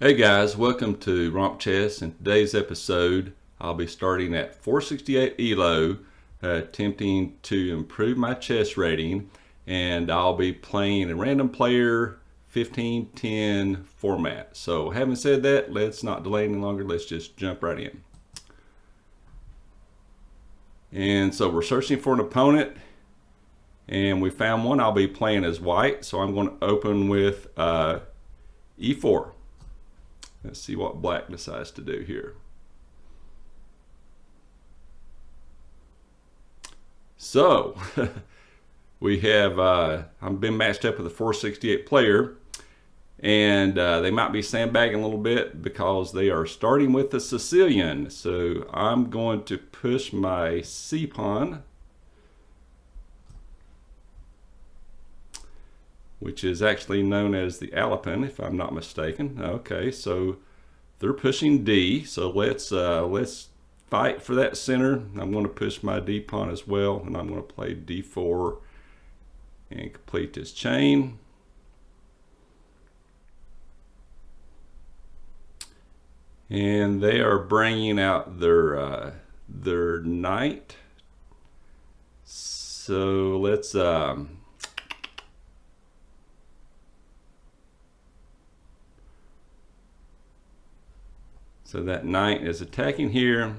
Hey guys, welcome to ROMP Chess. In today's episode, I'll be starting at 468 ELO, attempting to improve my chess rating, and I'll be playing a random player 15-10 format. So having said that, let's not delay any longer, let's just jump right in. And so we're searching for an opponent, and we found one. I'll be playing as white, so I'm going to open with E4. Let's see what black decides to do here. So we have I've been matched up with a 468 player, and they might be sandbagging a little bit because they are starting with the Sicilian. So I'm going to push my C pawn, which is actually known as the Alapin, if I'm not mistaken. Okay, so they're pushing D, so let's fight for that center. I'm going to push my D pawn as well, and I'm going to play D4 and complete this chain. And they are bringing out their knight. So let's so that knight is attacking here.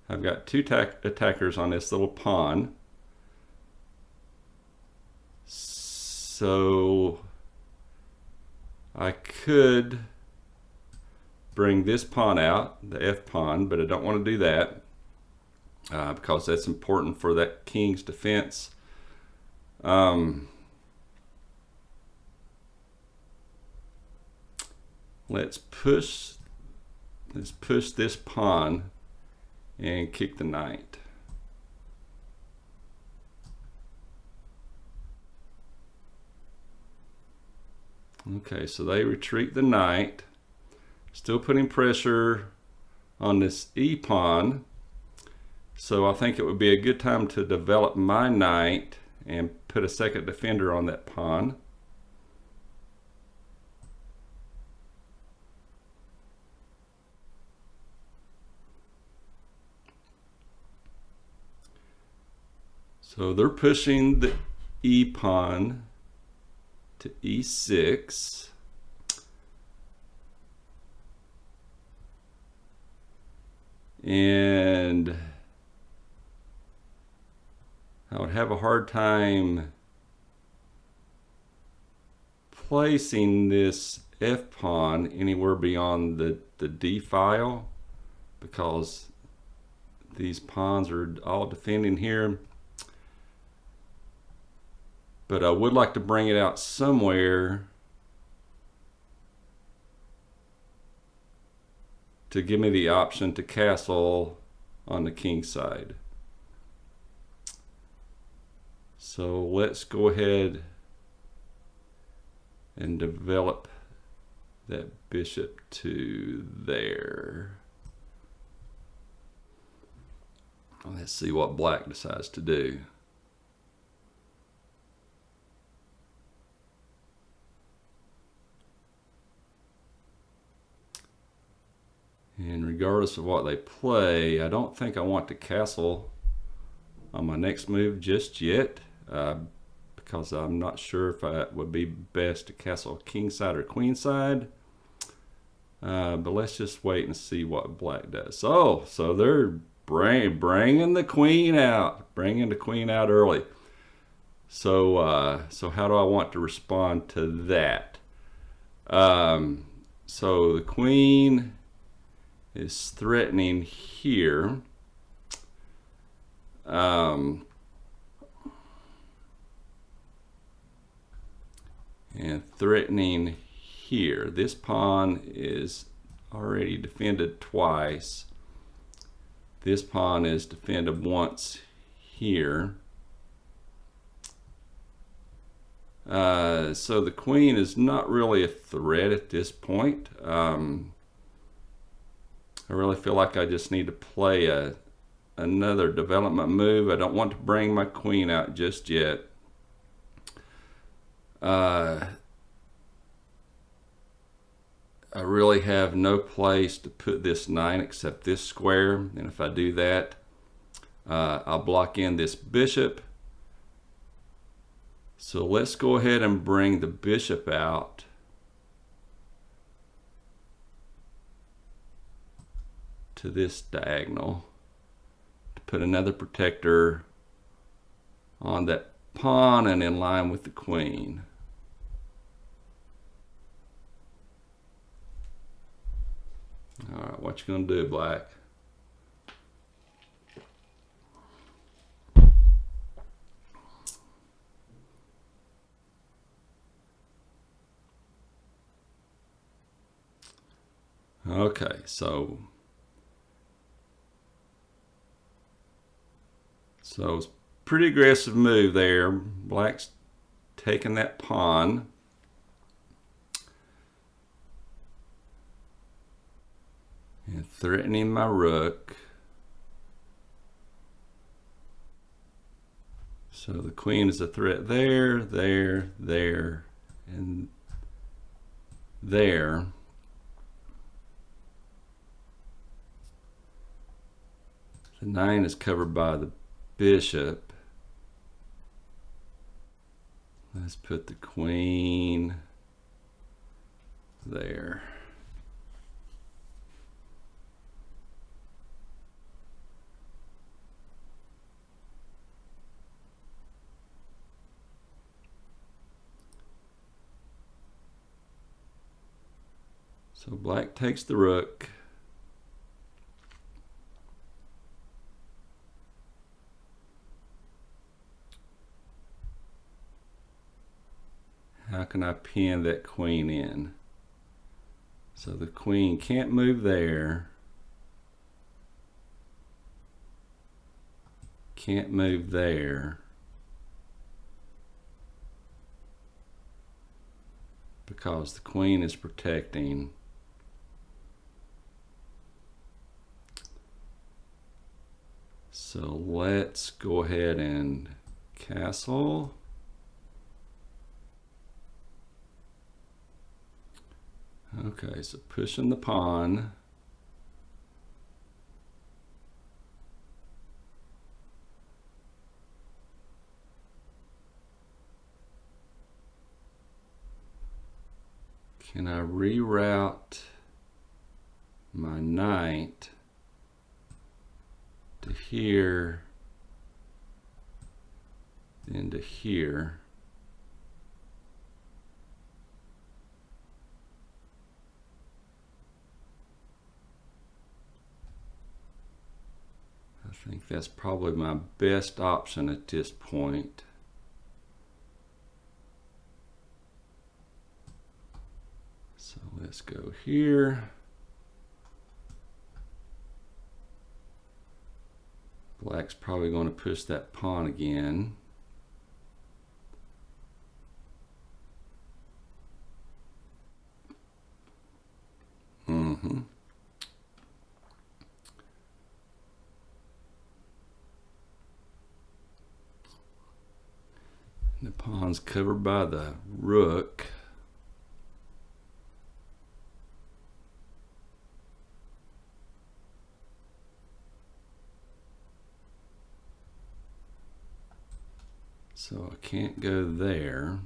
I've got two attackers on this little pawn. So I could bring this pawn out, the F pawn, but I don't want to do that because that's important for that king's defense. Let's push this pawn and kick the knight. Okay, so they retreat the knight, still putting pressure on this E pawn. So I think it would be a good time to develop my knight and put a second defender on that pawn. So they're pushing the E pawn to E6. And I would have a hard time placing this F pawn anywhere beyond the D file because these pawns are all defending here. But I would like to bring it out somewhere to give me the option to castle on the king side. So let's go ahead and develop that bishop to there. Let's see what black decides to do. And regardless of what they play, I don't think I want to castle on my next move just yet, because I'm not sure if it would be best to castle king side or queen side. But let's just wait and see what black does. So they're bringing the queen out, early. So how do I want to respond to that? So the queen is threatening here. And threatening here. This pawn is already defended twice. This pawn is defended once here. So the queen is not really a threat at this point. I really feel like I just need to play another development move. I don't want to bring my queen out just yet. I really have no place to put this knight except this square, and if I do that, I'll block in this bishop. So let's go ahead and bring the bishop out. To this diagonal to put another protector on that pawn and in line with the queen. All right, what you gonna do, Black? Okay, so it's a pretty aggressive move there. Black's taking that pawn. And threatening my rook. So the queen is a threat there, there, there, and there. The 9 is covered by the bishop. Let's put the queen there. So Black takes the rook. How can I pin that queen in? So the queen can't move there. Can't move there. Because the queen is protecting. So let's go ahead and castle. Okay, so pushing the pawn. Can I reroute my knight to here, then to here? I think that's probably my best option at this point. So let's go here. Black's probably going to push that pawn again. The pawn's covered by the rook. So I can't go there.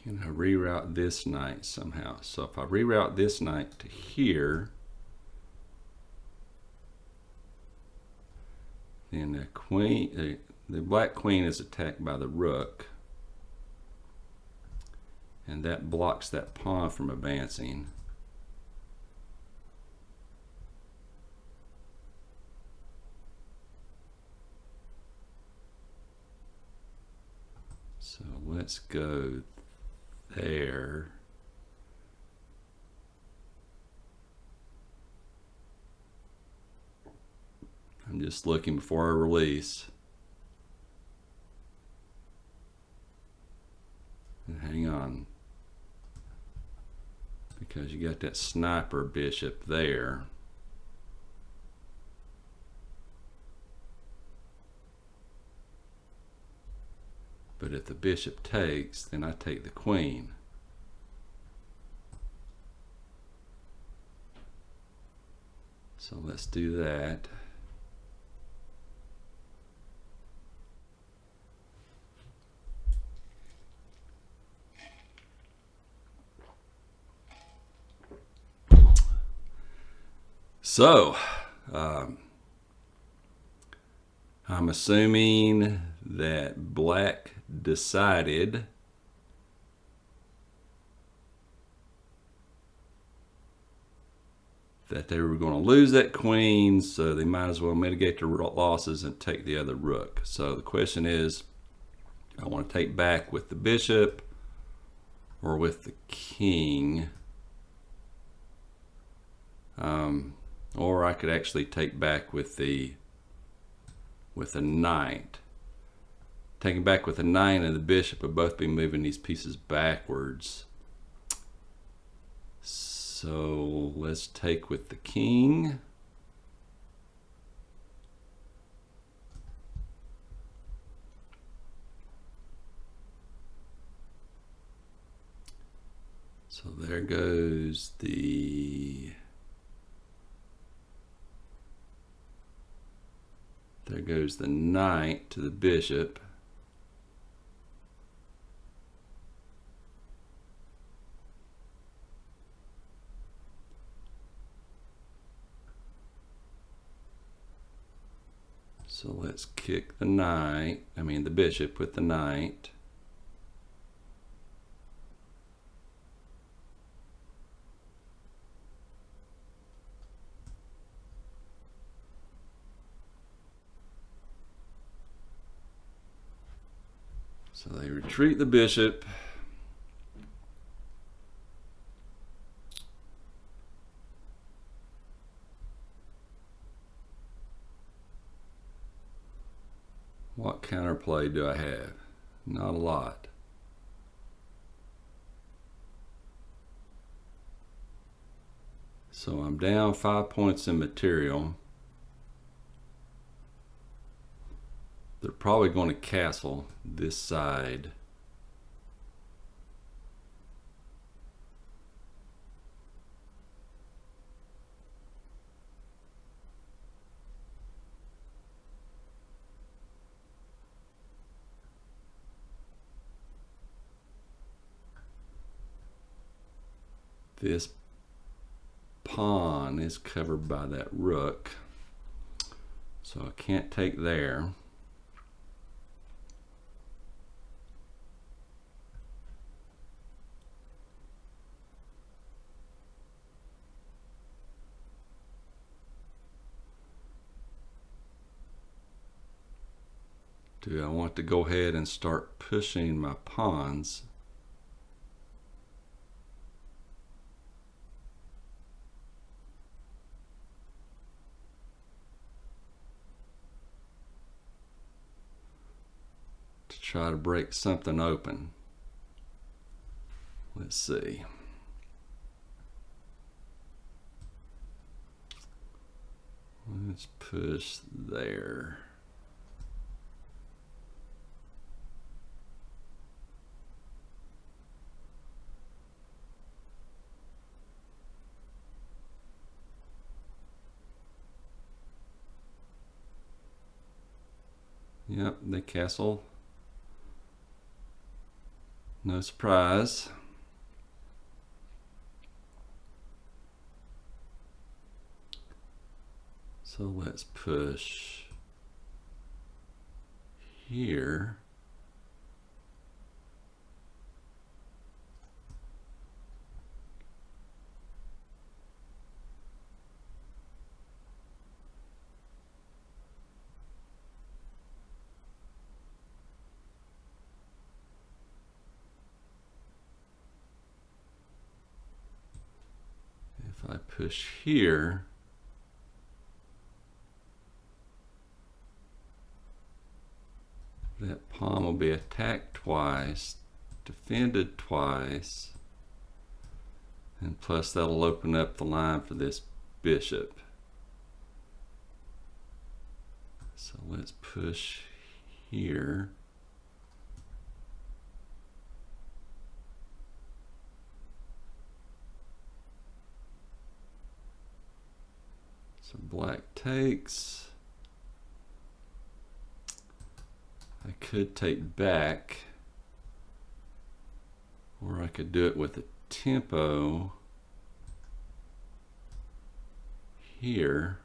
Can I reroute this knight somehow? So if I reroute this knight to here, then the queen, the black queen is attacked by the rook, and that blocks that pawn from advancing. So let's go there. I'm just looking before I release. And hang on. because you got that sniper bishop there. But if the bishop takes, then I take the queen. So let's do that. So, I'm assuming that black decided that they were going to lose that queen, so they might as well mitigate their losses and take the other rook. So the question is, I want to take back with the bishop or with the king. Or I could actually take back with the knight. Taking back with the knight and the bishop would both be moving these pieces backwards. So let's take with the king. So there goes the knight to the bishop. So let's kick the the bishop with the knight. So they retreat the bishop. What counterplay do I have? Not a lot. So I'm down 5 points in material. They're probably going to castle this side. This pawn is covered by that rook, so I can't take there. Do I want to go ahead and start pushing my pawns? To try to break something open. Let's see. Let's push there. Yep, they castle. No surprise. So let's push here. If I push here, that pawn will be attacked twice, defended twice, And plus that'll open up the line for this bishop. So let's push here. So black takes. I could take back, or I could do it with a tempo here.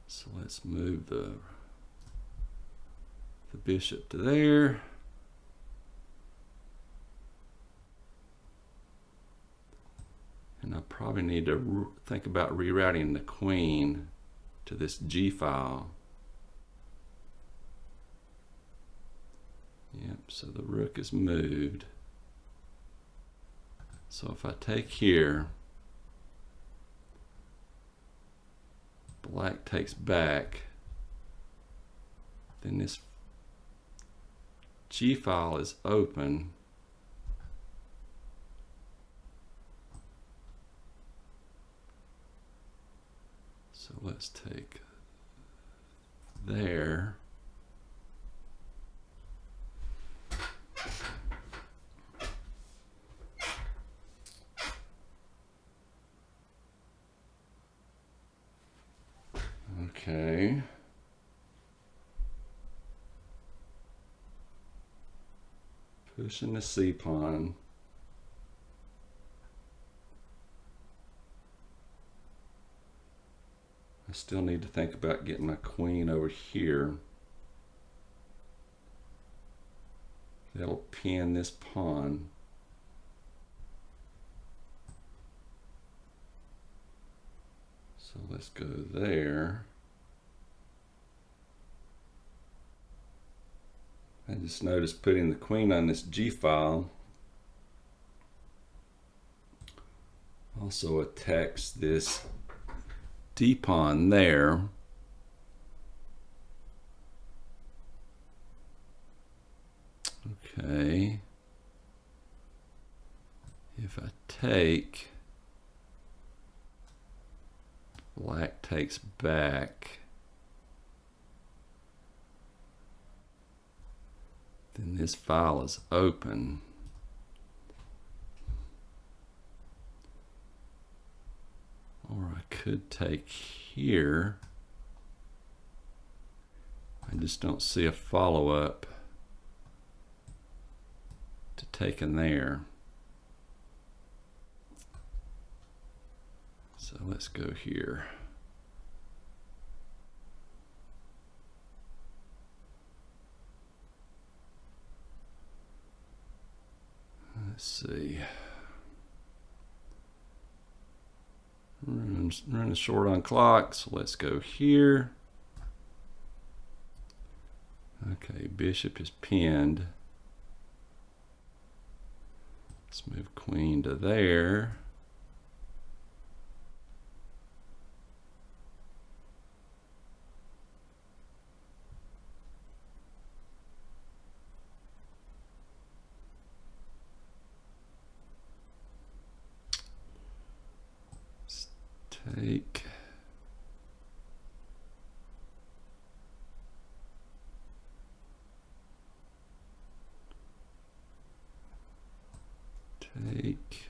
So let's move the bishop to there. And I probably need to think about rerouting the queen to this G file. Yep, so the rook is moved. So if I take here, black takes back, then this G file is open. So let's take there. Okay. Pushing the C pawn. I still need to think about getting my queen over here. That'll pin this pawn. So let's go there. I just noticed putting the queen on this G file also attacks this D pawn there. Okay. If I take, black takes back, then this file is open. Or I could take here. I just don't see a follow-up to taking there. So let's go here. Let's see. Running short on clock, so let's go here. Okay, bishop is pinned. Let's move queen to there. Take. Take.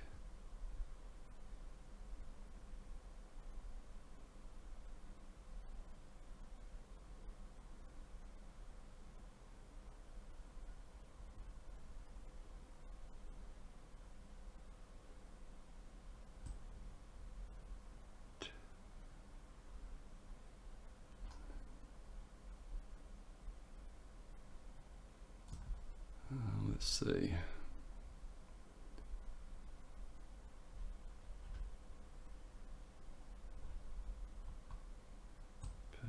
Let's see.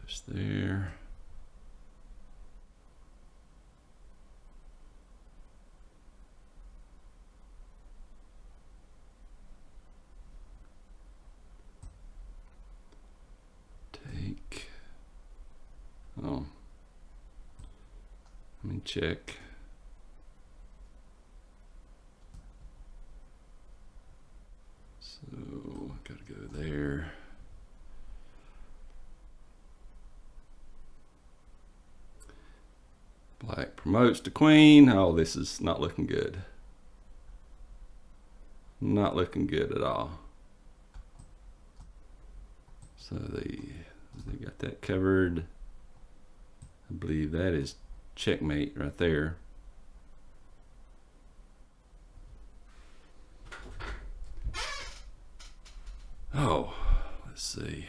Push there. check. So gotta go there. Black promotes to queen. Oh, this is not looking good. Not looking good at all. So they got that covered. I believe that is checkmate right there. Oh, let's see.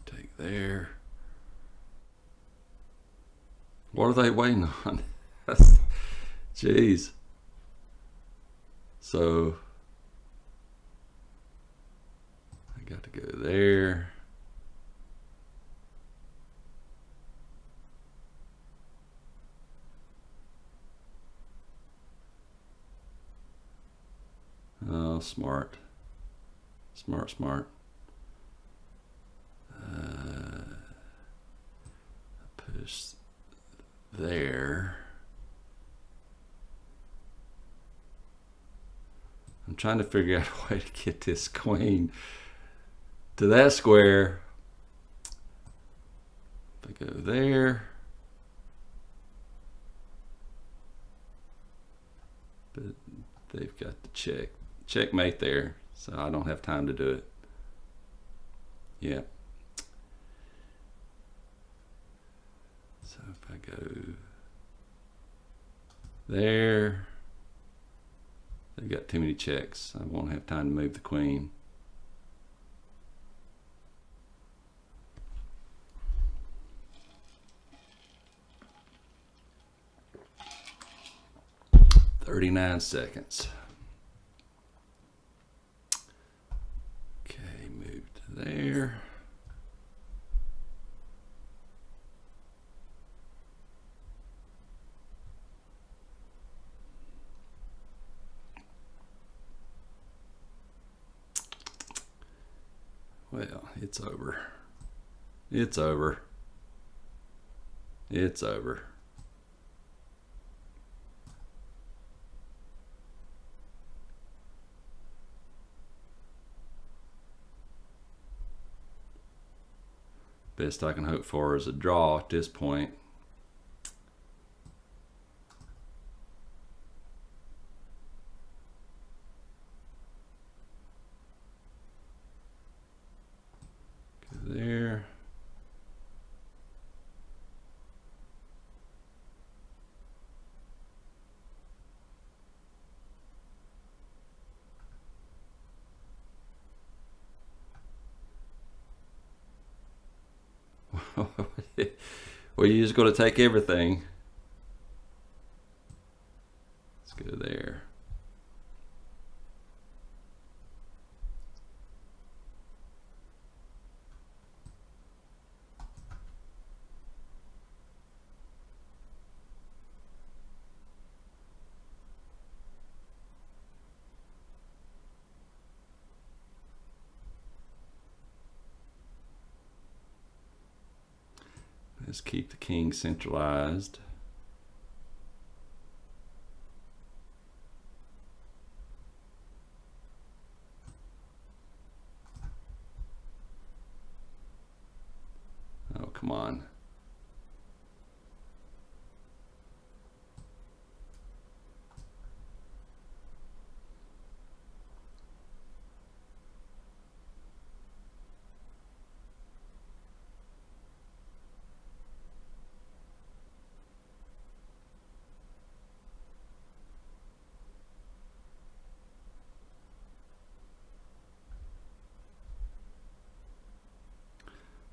Take there. What are they waiting on? Jeez. So I got to go there. Oh, smart. Smart, smart. Push there. I'm trying to figure out a way to get this queen to that square. If I go there. But they've got the checkmate there, so I don't have time to do it. Yeah. So if I go there, they've got too many checks. I won't have time to move the queen. "39 seconds. Okay, move to there. Well, it's over. It's over. It's over. Best I can hope for is a draw at this point. Go there. Well, you're just going to take everything. Let's go there. Let's keep the king centralized. Oh, come on.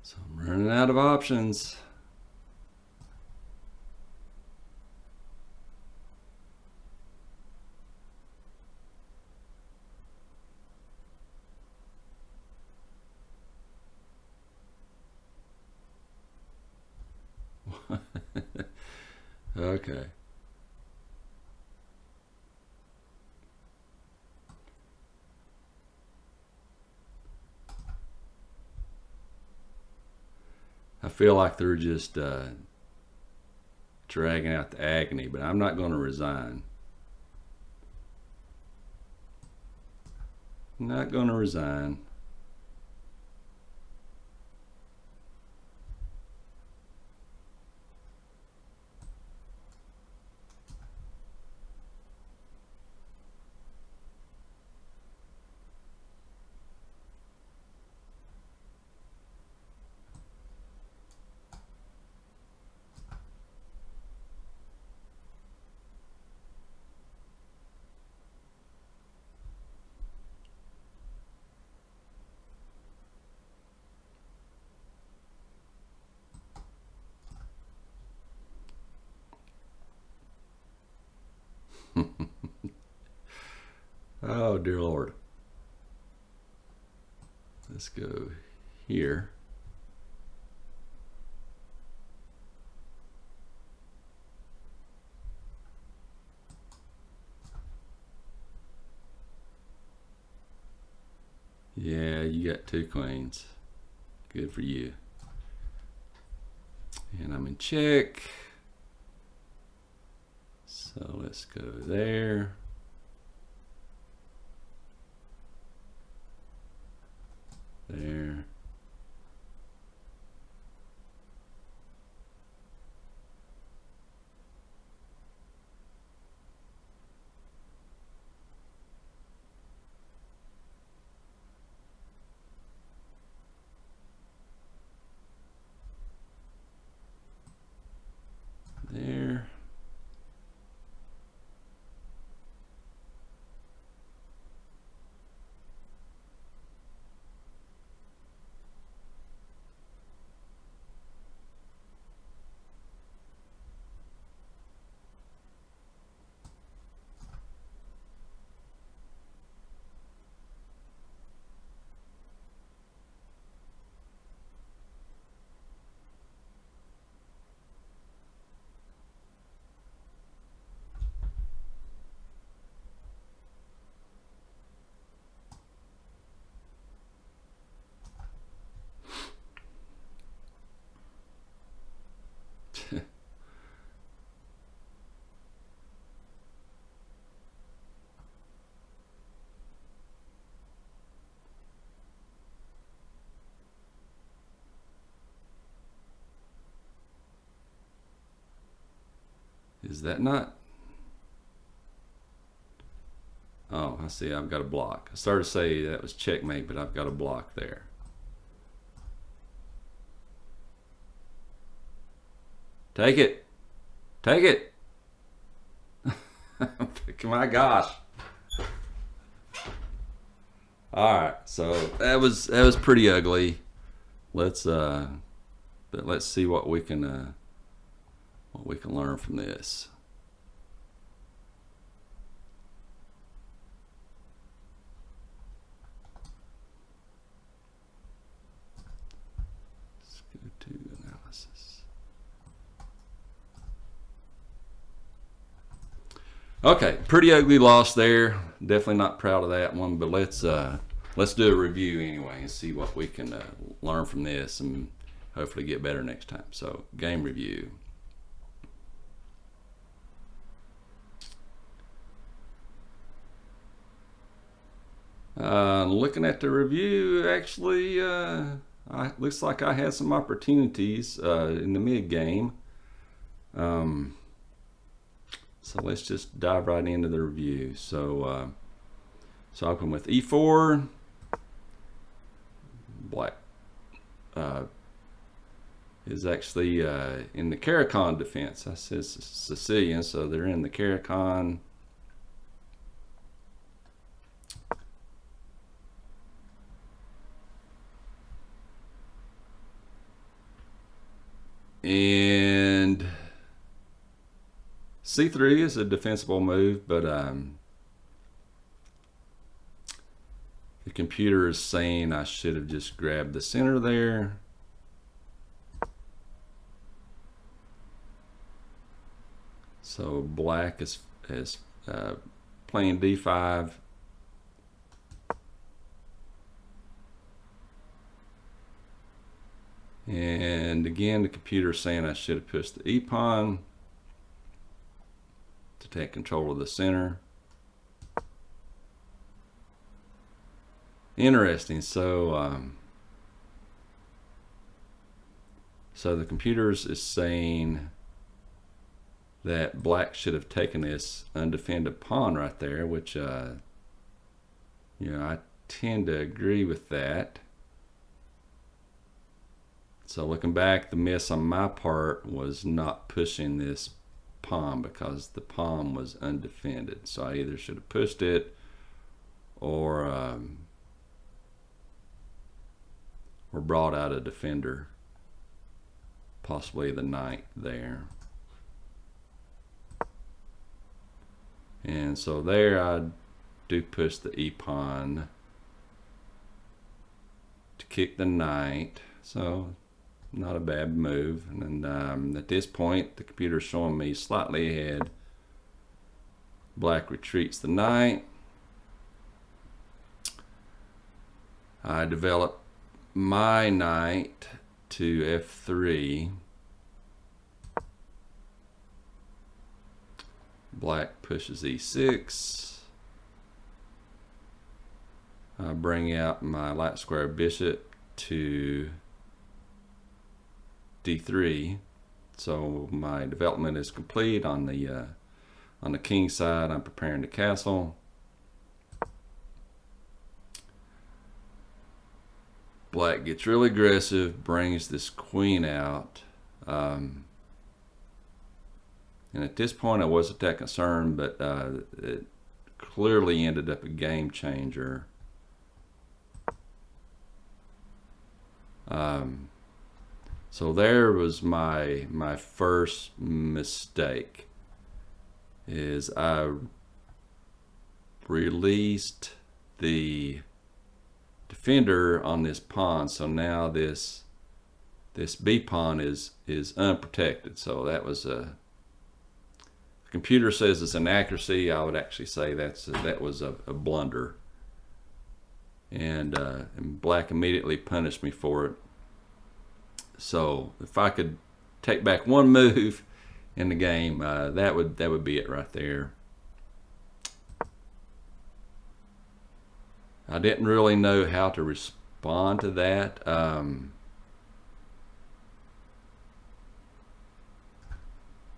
So I'm running out of options. Okay. I feel like they're just dragging out the agony, but I'm not going to resign. Not going to resign. Oh, dear Lord. Let's go here. Yeah, you got 2 queens. Good for you. And I'm in check. So let's go there. There. There. Is that not? Oh, I see. I've got a block. I started to say that was checkmate, but I've got a block there. Take it. Take it. My gosh. All right. So that was pretty ugly. Let's see what we can learn from this. Let's go to analysis. Okay, pretty ugly loss there. Definitely not proud of that one, but let's do a review anyway and see what we can learn from this and hopefully get better next time. So, game review. Looking at the review, actually, looks like I had some opportunities in the mid game. So let's just dive right into the review. So I open with e4. Black is actually in the Karo-Kann defense. I said Sicilian, so they're in the Karo-Kann. And c3 is a defensible move, but the computer is saying I should have just grabbed the center there. So black is playing d5. And again, the computer is saying I should have pushed the e-pawn. take control of the center. Interesting. So the computers is saying that black should have taken this undefended pawn right there, which you know, I tend to agree with that. So looking back, the miss on my part was not pushing this pawn because the pawn was undefended. So I either should have pushed it or brought out a defender, possibly the knight there. And so there I do push the e-pawn to kick the knight. So not a bad move. And then at this point, the computer's showing me slightly ahead. Black retreats the knight. I develop my knight to f3. Black pushes e6. I bring out my light square bishop to d3. So my development is complete on the king side. I'm preparing to castle. Black gets really aggressive, brings this queen out. And at this point I wasn't that concerned, but it clearly ended up a game changer. So there was my first mistake, is I released the defender on this pawn. So now this b pawn is unprotected. So that was the computer says it's an accuracy. I would actually say that was a blunder, and black immediately punished me for it. So if I could take back one move in the game, that would be it right there. I didn't really know how to respond to that.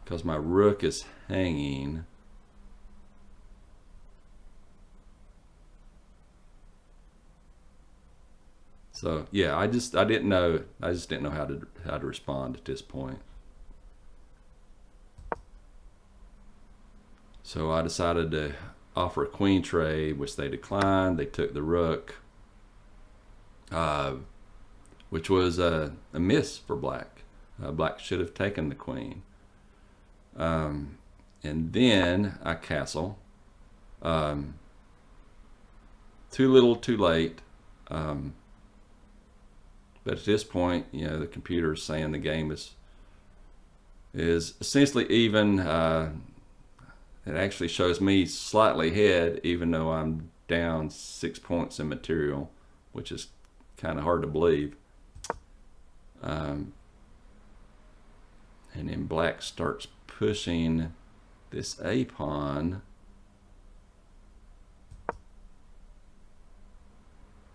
Because my rook is hanging. So yeah, I just didn't know how to respond at this point. So I decided to offer a queen trade, which they declined. They took the rook, which was a miss for black. Black should have taken the queen. And then I castle. Too little, too late. But at this point, you know, the computer is saying the game is essentially even. It actually shows me slightly ahead, even though I'm down 6 points in material, which is kind of hard to believe. And then black starts pushing this a pawn.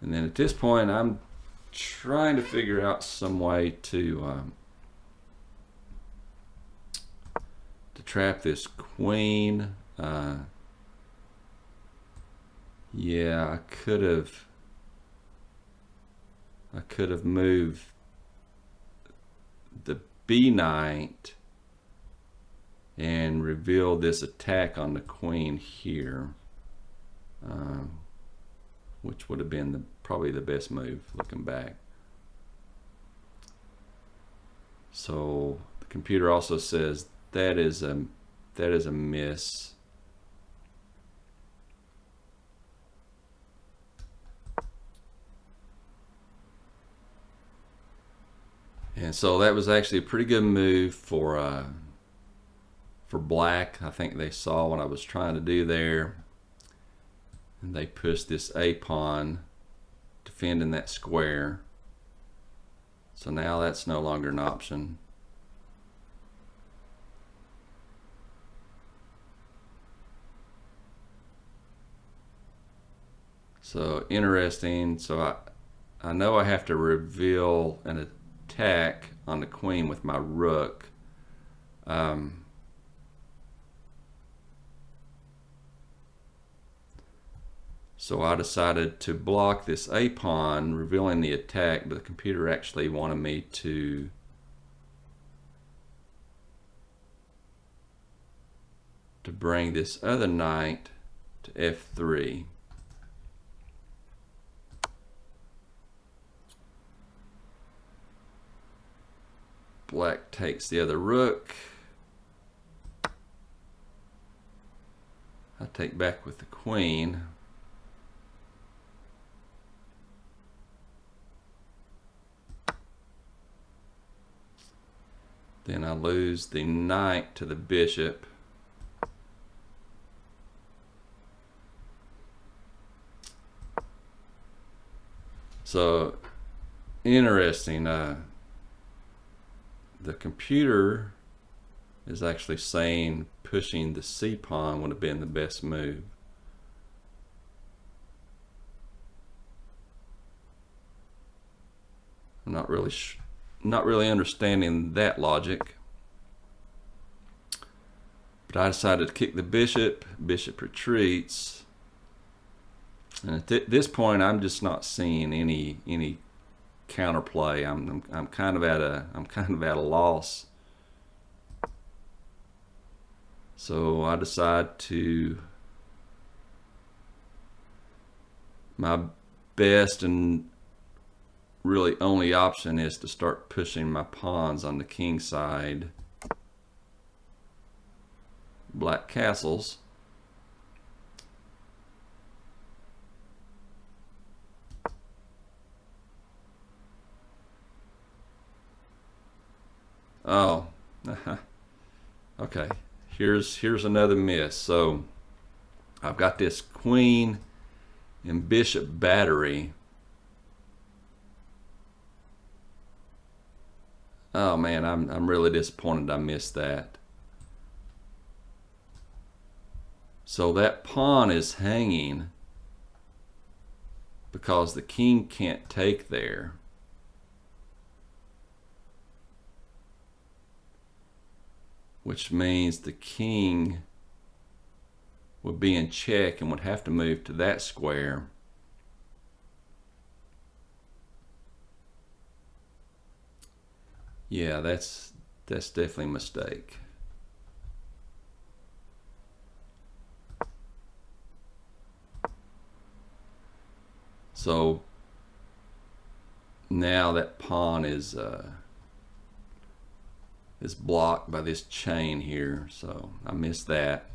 And then at this point, I'm trying to figure out some way to trap this queen. Yeah, I could have moved the b knight and revealed this attack on the queen here, which would have been probably the best move looking back. So the computer also says that is a miss. And so that was actually a pretty good move for black. I think they saw what I was trying to do there, and they pushed this a pawn, defending that square. So now that's no longer an option. So interesting. So I know I have to reveal an attack on the queen with my rook. So I decided to block this A pawn, revealing the attack, but the computer actually wanted me to bring this other knight to F3. Black takes the other rook. I take back with the queen. Then I lose the knight to the bishop. So interesting. The computer is actually saying pushing the C pawn would have been the best move. I'm not really understanding that logic. But I decided to kick the bishop. Bishop retreats. And at this point, I'm just not seeing any counterplay. I'm kind of at a loss. So I decide to, my best and really only option is to start pushing my pawns on the king side. Black castles. Oh, okay. Here's another miss. So I've got this queen and bishop battery. Oh man, I'm really disappointed I missed that. So that pawn is hanging because the king can't take there. Which means the king would be in check and would have to move to that square. Yeah, that's definitely a mistake. So now that pawn is blocked by this chain here, so I missed that.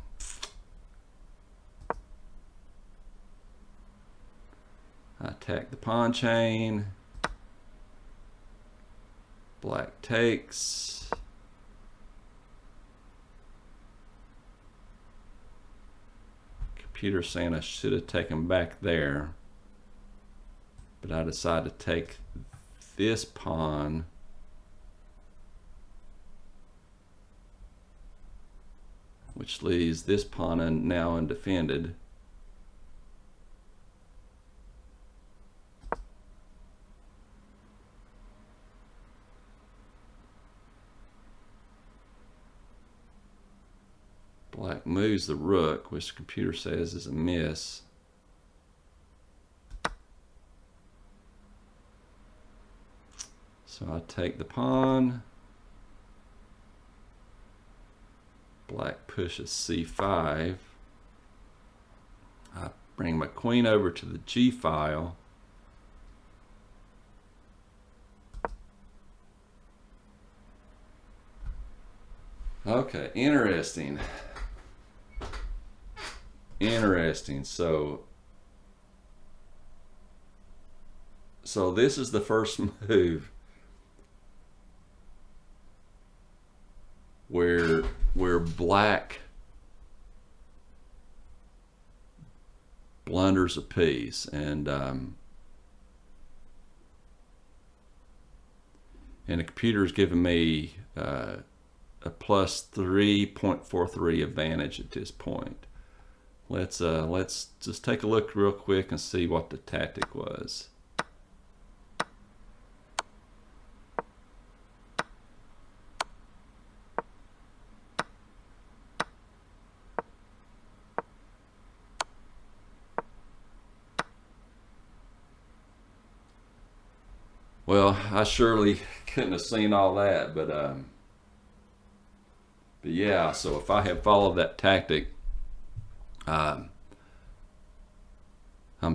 I attack the pawn chain. Black takes. Computer saying I should have taken back there, but I decided to take this pawn. Which leaves this pawn now undefended. Black moves the rook, which the computer says is a miss. So I take the pawn. Black pushes c5. I bring my queen over to the g file. Okay, interesting. Interesting. So this is the first move where black blunders a piece, and the computer is giving me a plus 3.43 advantage at this point. let's just take a look real quick and see what the tactic was. Well, I surely couldn't have seen all that, but yeah. So if I had followed that tactic, I'm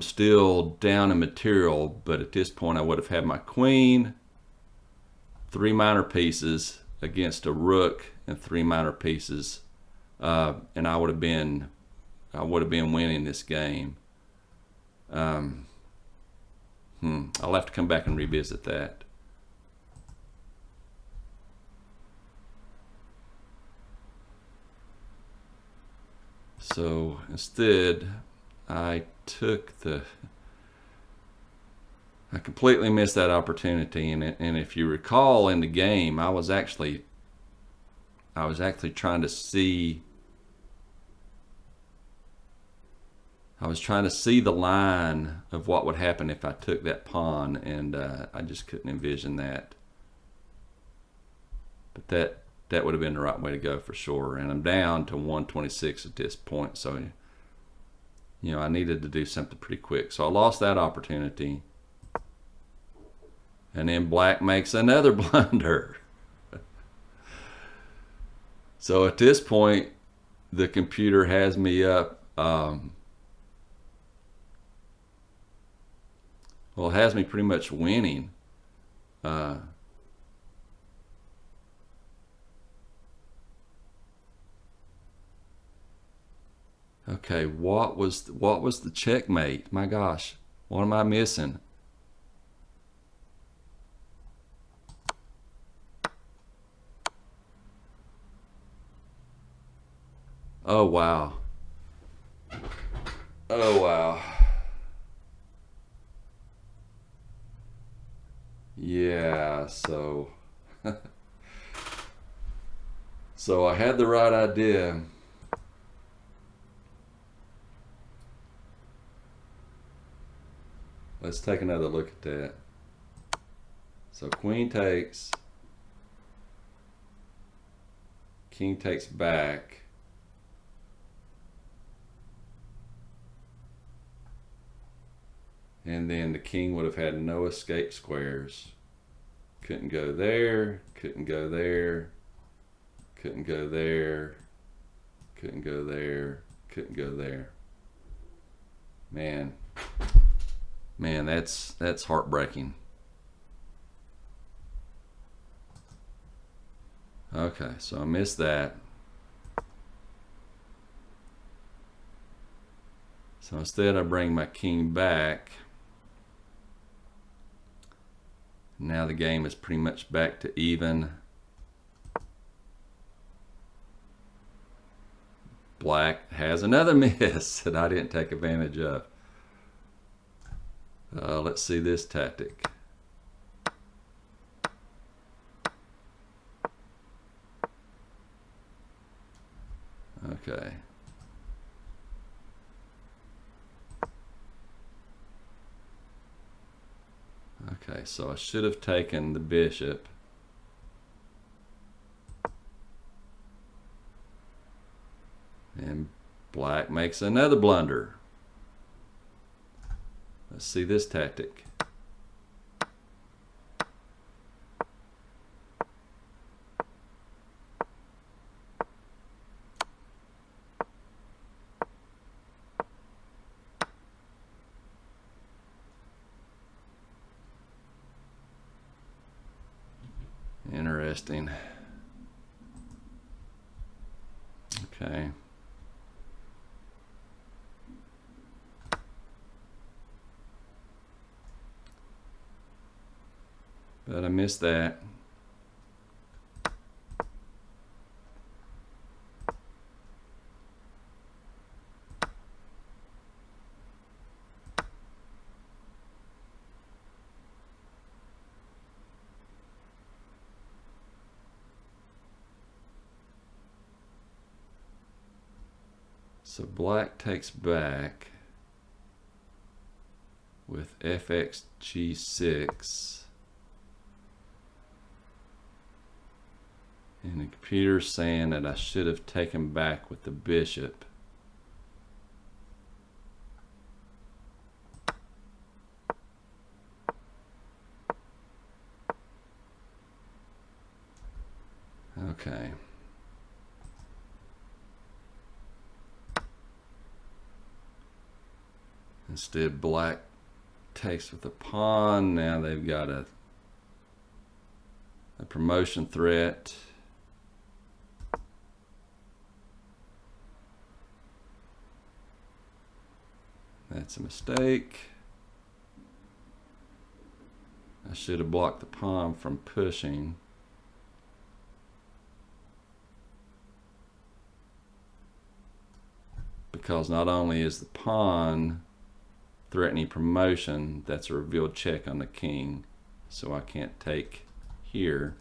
still down in material, but at this point I would have had my queen, 3 minor pieces against a rook and 3 minor pieces, and I would have been winning this game. I'll have to come back and revisit that. So instead, I completely missed that opportunity, and if you recall in the game, I was actually trying to see. I was trying to see the line of what would happen if I took that pawn, and I just couldn't envision that. But that would have been the right way to go for sure. And I'm down to 126 at this point, so I needed to do something pretty quick. So I lost that opportunity. And then black makes another blunder. So at this point, the computer has me up. Well, it has me pretty much winning. Okay, what was the checkmate? My gosh, what am I missing? Oh wow. Oh wow. Yeah, so so I had the right idea. Let's take another look at that. So queen takes, king takes back. And then the king would have had no escape squares. Couldn't go there, couldn't go there, couldn't go there, couldn't go there, couldn't go there. Man, that's heartbreaking. Okay, so I missed that. So instead I bring my king back. Now the game is pretty much back to even. Black has another miss that I didn't take advantage of. Let's see this tactic. Okay. Okay, so I should have taken the bishop. And black makes another blunder. Let's see this tactic. Interesting. Okay. But I missed that. So black takes back with fx g6. And the computer's saying that I should have taken back with the bishop. Okay. Instead, black takes with the pawn. Now they've got a promotion threat. That's a mistake. I should have blocked the pawn from pushing. Because not only is the pawn threatening promotion, that's a revealed check on the king, so I can't take here.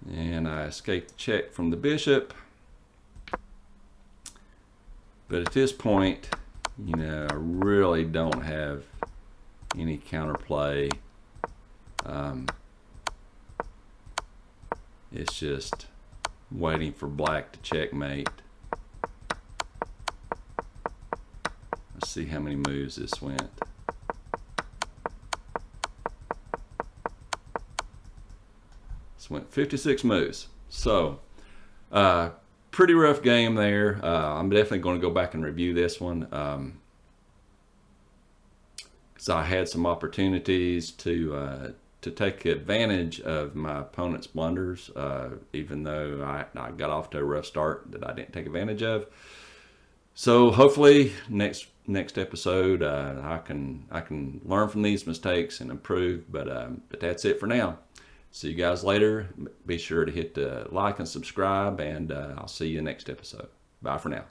And I escaped the check from the bishop. But at this point, you know, I really don't have any counterplay. It's just waiting for black to checkmate. Let's see how many moves this went. This went 56 moves. So, pretty rough game there. I'm definitely going to go back and review this one. Because I had some opportunities to take advantage of my opponent's blunders, even though I got off to a rough start that I didn't take advantage of. So hopefully next episode I can learn from these mistakes and improve. But that's it for now. See you guys later. Be sure to hit like and subscribe, and I'll see you next episode. Bye for now.